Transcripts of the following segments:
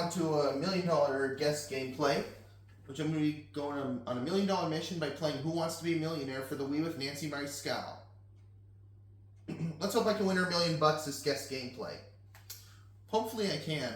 on to a $1 million guest gameplay, which I'm going to be going on a $1 million mission by playing Who Wants to Be a Millionaire for the Wii with Nancy Mariscal. Let's hope I can win her $1 million this guest gameplay. Hopefully I can.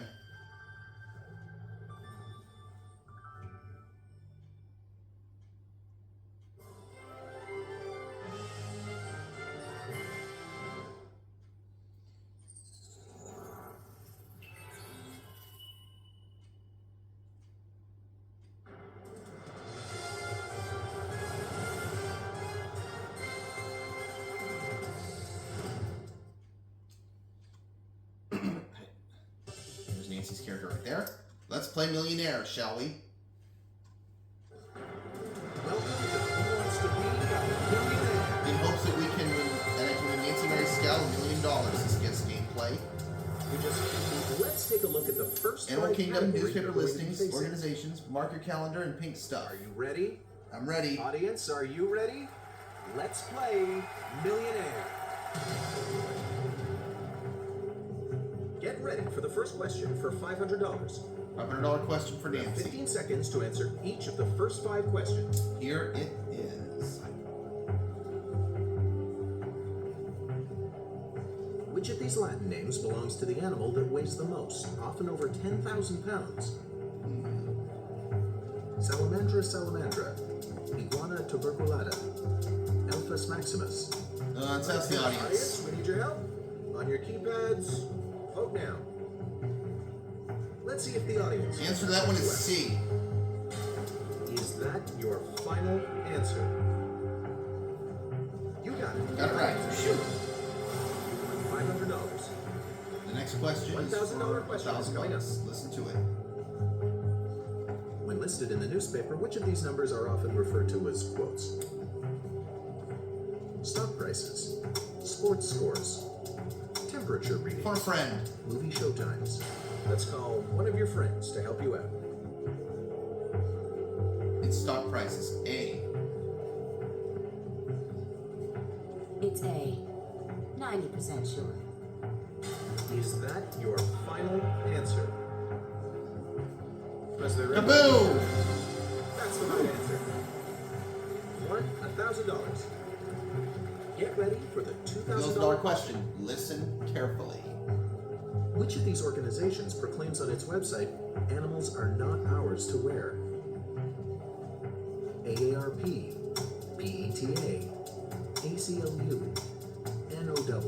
Nancy's character right there. Let's play Millionaire, shall we? Welcome to Who Wants to Be a Millionaire. In hopes that I can win Nancy Mariscal $1 million this guest gameplay. Let's take a look at the first Animal Kingdom, newspaper listings, organizations, mark your calendar, and pink stuff. Are you ready? I'm ready. Audience, are you ready? Let's play Millionaire. Get ready for the first question for $500. $500 question for Nancy. 15 seconds to answer each of the first 5 questions. Here it is. Which of these Latin names belongs to the animal that weighs the most, often over 10,000 pounds? Salamandra salamandra, Iguana tuberculata, Elphus maximus. Let's ask the audience. We need your help. On your keypads, vote now. Let's see if the audience... The answer to that one is C. Is that your final answer? You got it. Got it right. Shoot. $500. The next question is $1,000 question is coming up. Listen to it. When listed in the newspaper, which of these numbers are often referred to as quotes? Stock prices, sports scores, temperature readings, For a friend. movie showtimes. Let's call one of your friends to help you out. It's stock prices. A. It's A. 90% sure. Is that your final answer? Press the red Kaboom! button. That's the right answer. Won $1,000. Get ready for the $2,000 question. Listen carefully. Which of these organizations proclaims on its website, animals are not ours to wear? AARP, PETA, ACLU, NOW.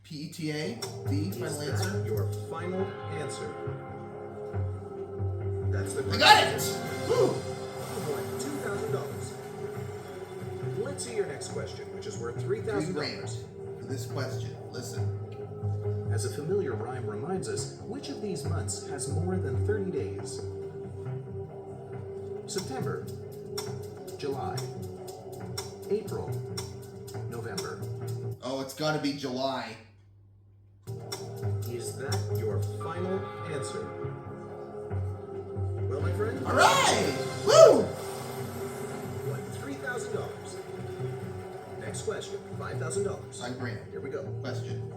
PETA, B, final Is answer. that your final answer? That's the I got it! Woo! You won $2,000. Let's see your next question, which is worth $3,000. For this question, listen. As a familiar rhyme reminds us, which of these months has more than 30 days? September, July, April, November. Oh, it's got to be July. Is that your final answer? Well, my friend. All right! Woo! Won $3,000. Next question, $5,000. I'm Grant. Here we go. Question.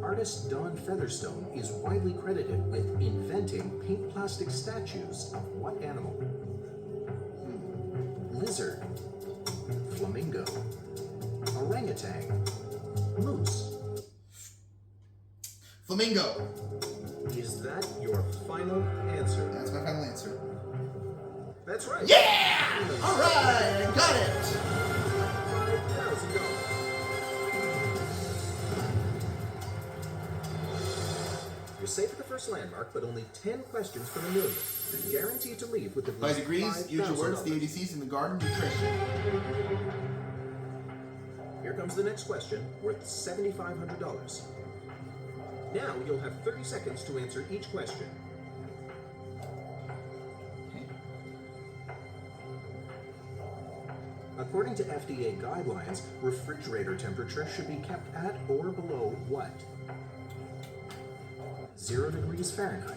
Artist Don Featherstone is widely credited with inventing pink plastic statues of what animal? Lizard, flamingo, orangutan, moose. Flamingo. Is that your final answer? That's my final answer. That's right. Yeah! All right, I got it. $5,000. You're safe at the first landmark, but only 10 questions from $1 million. You're guaranteed to leave with at By least degrees, use your words, the $5,000. ABCs in the garden, nutrition. Here comes the next question, worth $7,500. Now you'll have 30 seconds to answer each question. Okay. According to FDA guidelines, refrigerator temperature should be kept at or below what? 0 degrees Fahrenheit,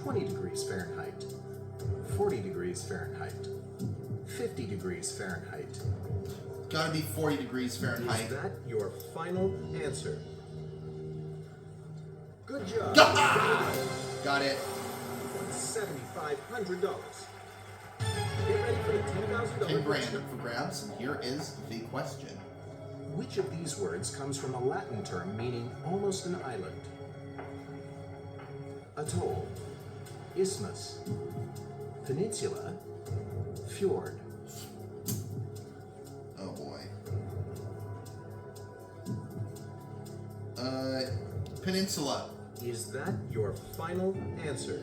20 degrees Fahrenheit, 40 degrees Fahrenheit, 50 degrees Fahrenheit. Gotta be 40 degrees Is Fahrenheit. that your final answer? Good job. Got it. $7,500. Get ready for the $10,000 10 grand question. up for grabs, and here is the question. Which of these words comes from a Latin term meaning almost an island? Atoll, isthmus, peninsula, fjord. Oh boy. Peninsula. Is that your final answer?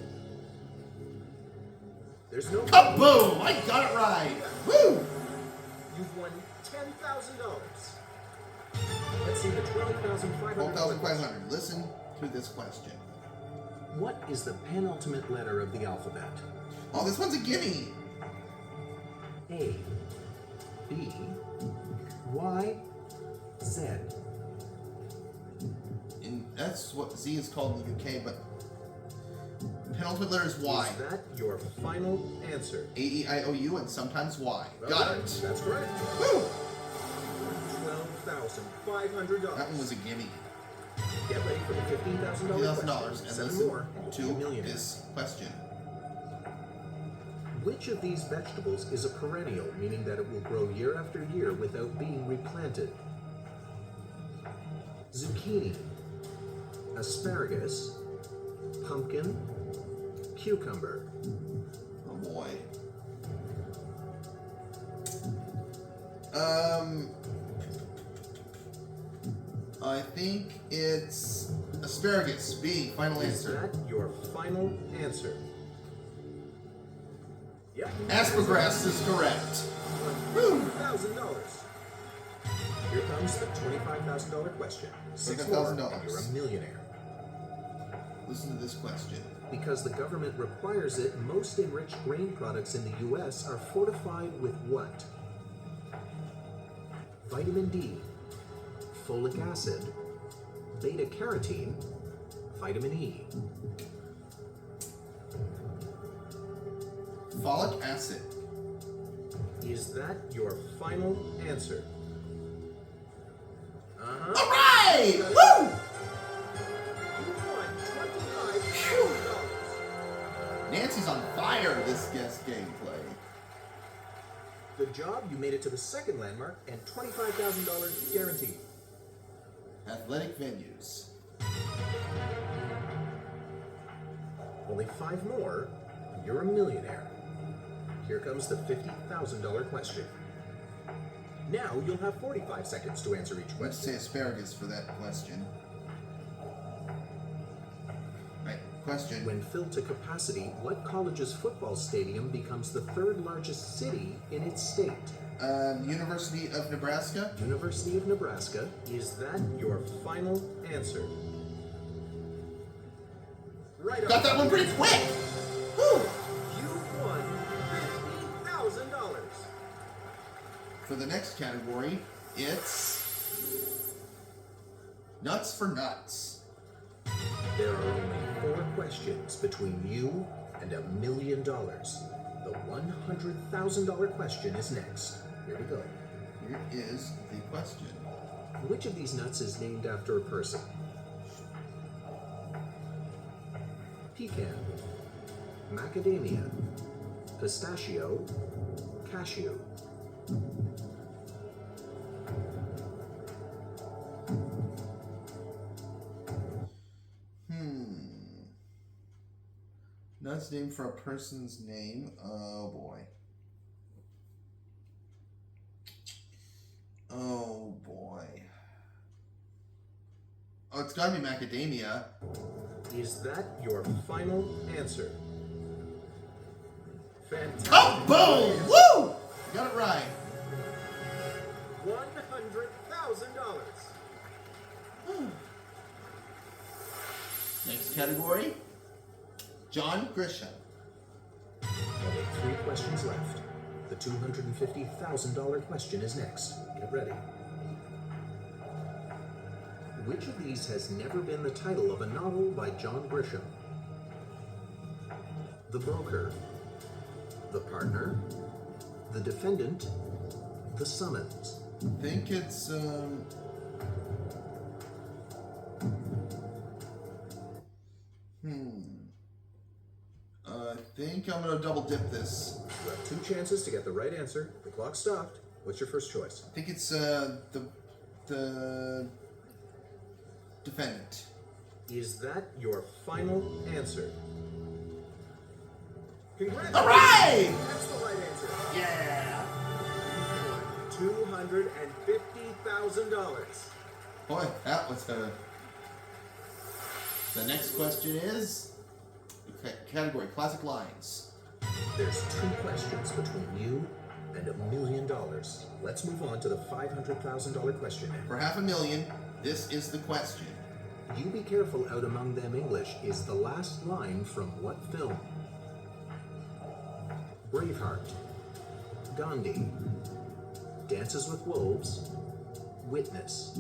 There's no... Kaboom! I got it right! Woo! You've won $10,000. Let's see the $12,500. 12,500. Listen to this question. What is the penultimate letter of the alphabet? Oh, this one's a gimme. A, B, Y, Z. And that's what Z is called in the UK, but penultimate letter is Y. Is that your final answer? A-E-I-O-U and sometimes Y. Well Got done. it. That's correct. Woo! $12,500. That one was a gimme. Get ready for the $15,000 $2,000 question. and 7 listen more. to Millionaire. this question. Which of these vegetables is a perennial, meaning that it will grow year after year without being replanted? Zucchini, asparagus, pumpkin, cucumber. Oh boy. I think it's asparagus. B, final Is answer. that your final answer? Yep. Asparagus is correct. Woo! $1,000. Here comes the $25,000 question. 6 more, and $25,000. you're a millionaire. Listen to this question. Because the government requires it, most enriched grain products in the U.S. are fortified with what? Vitamin D, folic acid, beta carotene, vitamin E. Folic acid. Is that your final answer? Uh-huh. All right! Woo! You won $25,000. Nancy's on fire this guest gameplay. Good job, you made it to the second landmark and $25,000 guaranteed. Athletic venues. Only 5 more, and you're a millionaire. Here comes the $50,000 question. Now you'll have 45 seconds to answer each Let's say question. asparagus for that question. Right, question. When filled to capacity, what college's football stadium becomes the 3rd largest city in its state? University of Nebraska. University of Nebraska. Is that your final answer? Right Got on. that one pretty quick! Woo! You won $50,000. For the next category, it's nuts for nuts. There are only 4 questions between you and $1 million. The $100,000 question is next. Here we go. Here is the question. Which of these nuts is named after a person? Pecan, macadamia, pistachio, cashew. Nuts named for a person's name. Oh boy. Oh boy. Oh, it's gotta be macadamia. Is that your final answer? Fantastic. Oh, boom! Woo! Got it right. $100,000. Next category. John Grisham. Only 3 questions left. The $250,000 question is next. Get ready. Which of these has never been the title of a novel by John Grisham? The Broker, The Partner, The defendant, the summons. I think it's I think I'm gonna double dip this. You have 2 chances to get the right answer. The clock stopped. What's your first choice? I think it's the defendant. Is that your final answer? Congratulations! All right! That's the right answer. Yeah. $250,000. Boy, that was a. The next question is category classic lines. There's 2 questions between you and $1 million. Let's move on to the $500,000 question now. For $500,000, this is the question. You be careful out among them English is the last line from what film? Braveheart, Gandhi, Dances with Wolves, Witness.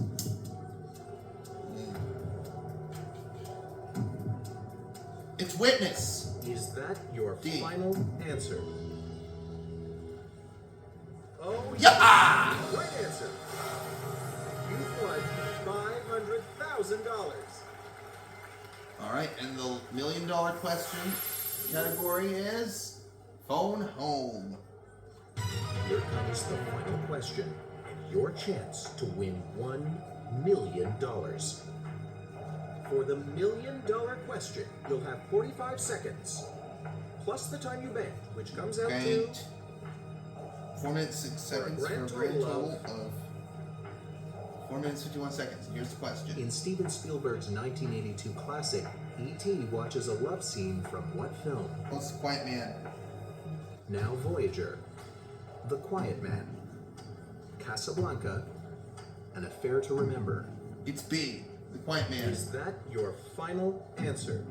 It's Witness. Is that your D. final answer? Oh, Yeah! right answer. You've won $500,000. All right, and the $1 million question category is phone home. Here comes the final question and your chance to win $1 million. For the $1 million question, you'll have 45 seconds, plus the time you banked, which comes out to Banked 4 minutes 6 seconds for a grand total of 4 minutes 51 seconds. Here's the question. in Steven Spielberg's 1982 classic, E.T. watches a love scene from what film? What's the Quiet Man? Now Voyager, The Quiet Man, Casablanca, An Affair to Remember. It's B. The Quiet Man. Is that your final answer?